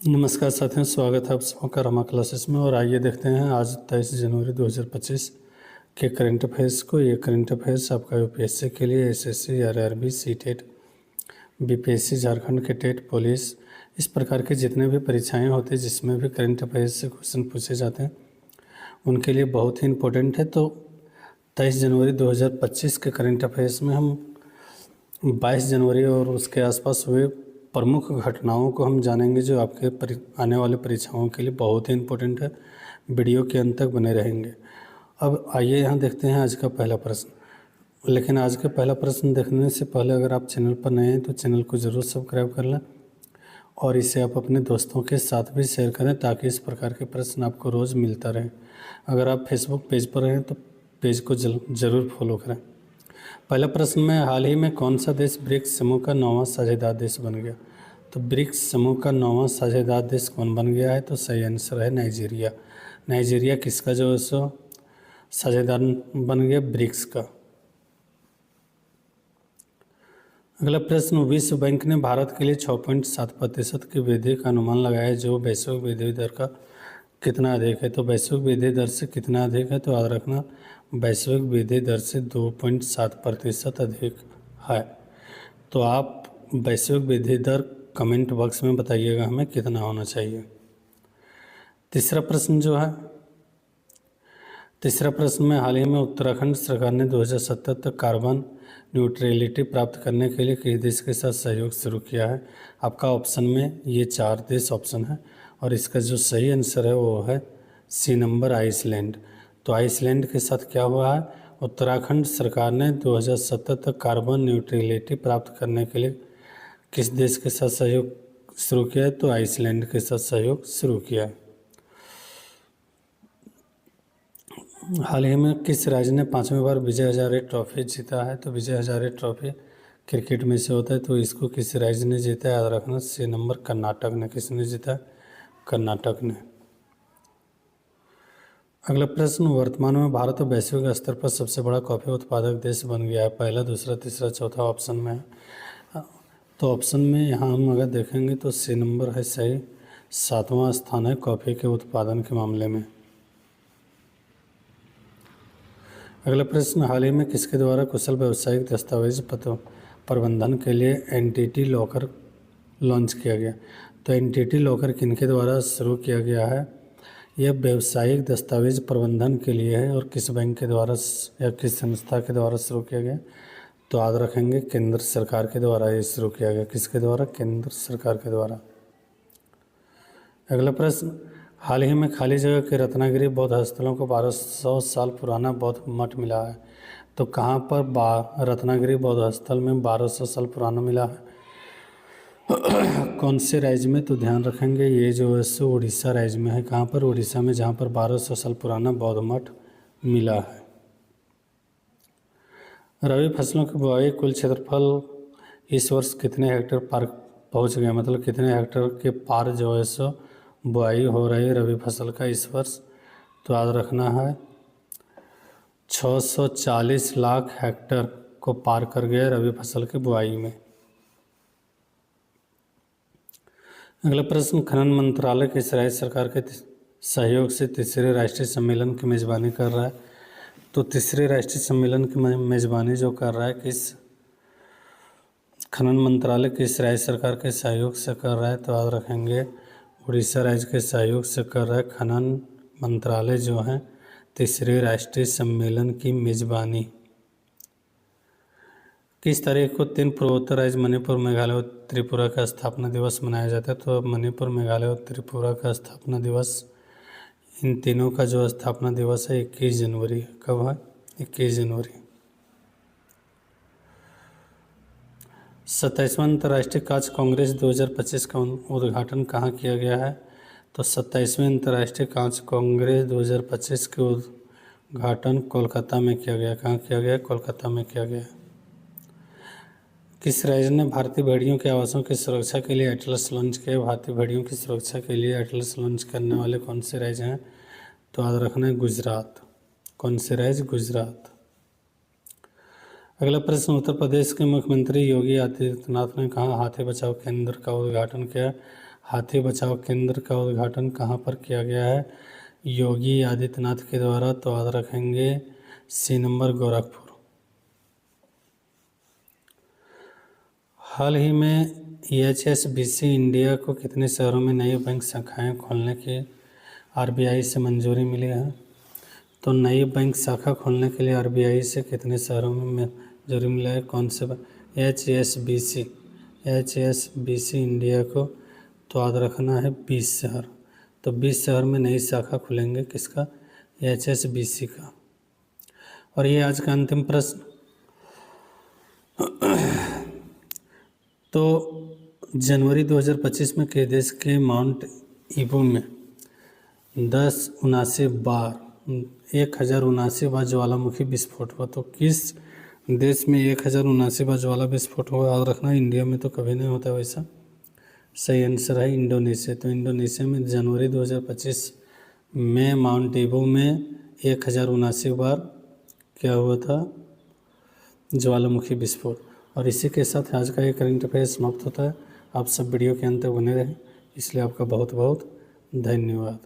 नमस्कार साथियों, स्वागत है आप सबका रमा क्लासेस में। और आइए देखते हैं आज 23 जनवरी 2025 के करंट अफेयर्स को। ये करंट अफेयर्स आपका यूपीएससी के लिए, SSC, RRB, CTET, BPSC, Jharkhand के टेट, पुलिस, इस प्रकार के जितने भी परीक्षाएं होती हैं जिसमें भी करंट अफेयर्स से क्वेश्चन पूछे जाते हैं उनके लिए बहुत ही इम्पोर्टेंट है। तो 23 जनवरी 2025 के करंट अफेयर्स में हम 22 जनवरी और उसके आसपास हुए प्रमुख घटनाओं को हम जानेंगे जो आपके आने वाले परीक्षाओं के लिए बहुत ही इम्पोर्टेंट है। वीडियो के अंत तक बने रहेंगे। अब आइए यहाँ देखते हैं आज का पहला प्रश्न। लेकिन आज का पहला प्रश्न देखने से पहले अगर आप चैनल पर नए हैं तो चैनल को ज़रूर सब्सक्राइब कर लें और इसे आप अपने दोस्तों के साथ भी शेयर करें ताकि इस प्रकार के प्रश्न आपको रोज़ मिलता रहे। अगर आप फेसबुक पेज पर हैं तो पेज को ज़रूर फॉलो करें। पहला प्रश्न में, हाल ही में कौन सा देश ब्रिक्स समूह का 9वां साझेदार देश बन गया? तो ब्रिक्स समूह का 9वां साझेदार देश कौन बन गया है? तो सही आंसर है नाइजीरिया। नाइजीरिया किसका जो है सो साझेदार बन गया? ब्रिक्स का। अगला प्रश्न, विश्व बैंक ने भारत के लिए 6.7% की वृद्धि का अनुमान लगाया है जो वैश्विक वृद्धि दर का कितना अधिक है? तो वैश्विक वृद्धि दर से कितना अधिक है? तो याद रखना वैश्विक वृद्धि दर से 2.7% अधिक है। तो आप वैश्विक वृद्धि दर कमेंट बॉक्स में बताइएगा हमें कितना होना चाहिए। तीसरा प्रश्न में, हाल ही में उत्तराखंड सरकार ने 2070 तक कार्बन न्यूट्रलिटी प्राप्त करने के लिए किस देश के साथ सहयोग शुरू किया है? आपका ऑप्शन में ये 4 देश ऑप्शन है और इसका जो सही आंसर है वो है सी नंबर, आइसलैंड। तो आइसलैंड के साथ क्या हुआ है? उत्तराखंड सरकार ने 2070 तक कार्बन न्यूट्रलिटी प्राप्त करने के लिए किस देश के साथ सहयोग शुरू किया है? तो आइसलैंड के साथ सहयोग शुरू किया है। हाल ही में किस राज्य ने 5वीं बार विजय हजारे ट्रॉफी जीता है? तो विजय हजारे ट्रॉफी क्रिकेट में से होता है, तो इसको किस राज्य ने जीता है? याद रखना सी नंबर, कर्नाटक ने। किसने जीता है? कर्नाटक ने। अगला प्रश्न, वर्तमान में भारत वैश्विक स्तर पर सबसे बड़ा कॉफी उत्पादक देश बन गया है। पहला, दूसरा, तीसरा, चौथा ऑप्शन में है। तो ऑप्शन में यहाँ हम अगर देखेंगे तो सी नंबर है सही, 7वां स्थान है कॉफ़ी के उत्पादन के मामले में। अगला प्रश्न, हाल ही में किसके द्वारा कुशल व्यावसायिक दस्तावेज प्रबंधन के लिए एंटिटी लॉकर लॉन्च किया गया? तो एंटिटी लॉकर किनके द्वारा शुरू किया गया है? यह व्यावसायिक दस्तावेज प्रबंधन के लिए है और किस बैंक के द्वारा या किस संस्था के द्वारा शुरू किया गया? तो याद रखेंगे केंद्र सरकार के द्वारा ये शुरू किया गया। किसके द्वारा? केंद्र सरकार के द्वारा। अगला प्रश्न, हाल ही में खाली जगह के रत्नागिरी बौद्ध स्थलों को 1200 साल पुराना बौद्ध मठ मिला है। तो कहाँ पर रत्नागिरी बौद्ध स्थल में 1200 साल पुराना मिला है? कौन से राज्य में? तो ध्यान रखेंगे ये जो है सो उड़ीसा राज्य में है। कहाँ पर? उड़ीसा में, जहाँ पर 1200 साल पुराना बौद्ध मठ मिला है। रबी फसलों की बुआई कुल क्षेत्रफल इस वर्ष कितने हेक्टेयर पार पहुँच गया? मतलब कितने हेक्टेयर के पार जो है सो बुआई हो रही है रबी फसल का इस वर्ष? तो याद रखना है 640 लाख हेक्टेयर को पार कर गया रबी फसल की बुआई में। अगला प्रश्न, खनन मंत्रालय किस राज्य सरकार के सहयोग से तीसरे राष्ट्रीय सम्मेलन की मेज़बानी कर रहा है? तो तीसरे राष्ट्रीय सम्मेलन की मेज़बानी जो कर रहा है किस खनन मंत्रालय किस राज्य सरकार के सहयोग से कर रहा है? तो याद रखेंगे उड़ीसा राज्य के सहयोग से कर रहा है खनन मंत्रालय जो है तीसरे राष्ट्रीय सम्मेलन की मेज़बानी। किस तारीख को 3 पूर्वोत्तर राज्य मणिपुर, मेघालय और त्रिपुरा का स्थापना दिवस मनाया जाता है? तो मणिपुर, मेघालय और त्रिपुरा का स्थापना दिवस, इन तीनों का जो स्थापना दिवस है 21 जनवरी। कब है? 21 जनवरी। 27वां अंतर्राष्ट्रीय कांच कांग्रेस 2025 का उद्घाटन कहाँ किया गया है? तो 27वें अंतर्राष्ट्रीय कांच कांग्रेस 2025 के उद्घाटन कोलकाता में किया गया। कहाँ किया गया? कोलकाता में किया गया। किस राज्य ने भारतीय भेड़ियों के आवासों की सुरक्षा के लिए एटलस लॉन्च किया? भारतीय भेड़ियों की सुरक्षा के लिए एटलस लॉन्च करने वाले कौन से राज्य हैं? तो याद रखना है गुजरात। कौन से राज्य? गुजरात। अगला प्रश्न, उत्तर प्रदेश के मुख्यमंत्री योगी आदित्यनाथ ने कहा हाथी बचाओ केंद्र का उद्घाटन किया? हाथी बचाव केंद्र का उद्घाटन कहाँ पर किया गया है? योगी आदित्यनाथ के द्वारा। तो याद रखेंगे सी नंबर, गोरखपुर। हाल ही में HSBC इंडिया को कितने शहरों में नई बैंक शाखाएं खोलने की RBI से मंजूरी मिली है? तो नई बैंक शाखा खोलने के लिए RBI से कितने शहरों में मंजूरी मिला है? कौन से HSBC इंडिया को तो याद रखना है 20 शहर। तो 20 शहर में नई शाखा खुलेंगे किसका? HSBC का। और ये आज का अंतिम प्रश्न। तो जनवरी 2025 में किस देश के माउंट ईबू में 1079 बार ज्वालामुखी विस्फोट हुआ? तो किस देश में 1079 बार ज्वाला विस्फोट हुआ? याद रखना, इंडिया में तो कभी नहीं होता वैसा। सही आंसर है इंडोनेशिया। तो इंडोनेशिया में जनवरी 2025 में माउंट ईबू में 1079 बार क्या हुआ था? ज्वालामुखी विस्फोट। और इसी के साथ आज का ये करंट अफेयर समाप्त होता है। आप सब वीडियो के अंत तक बने रहें, इसलिए आपका बहुत बहुत धन्यवाद।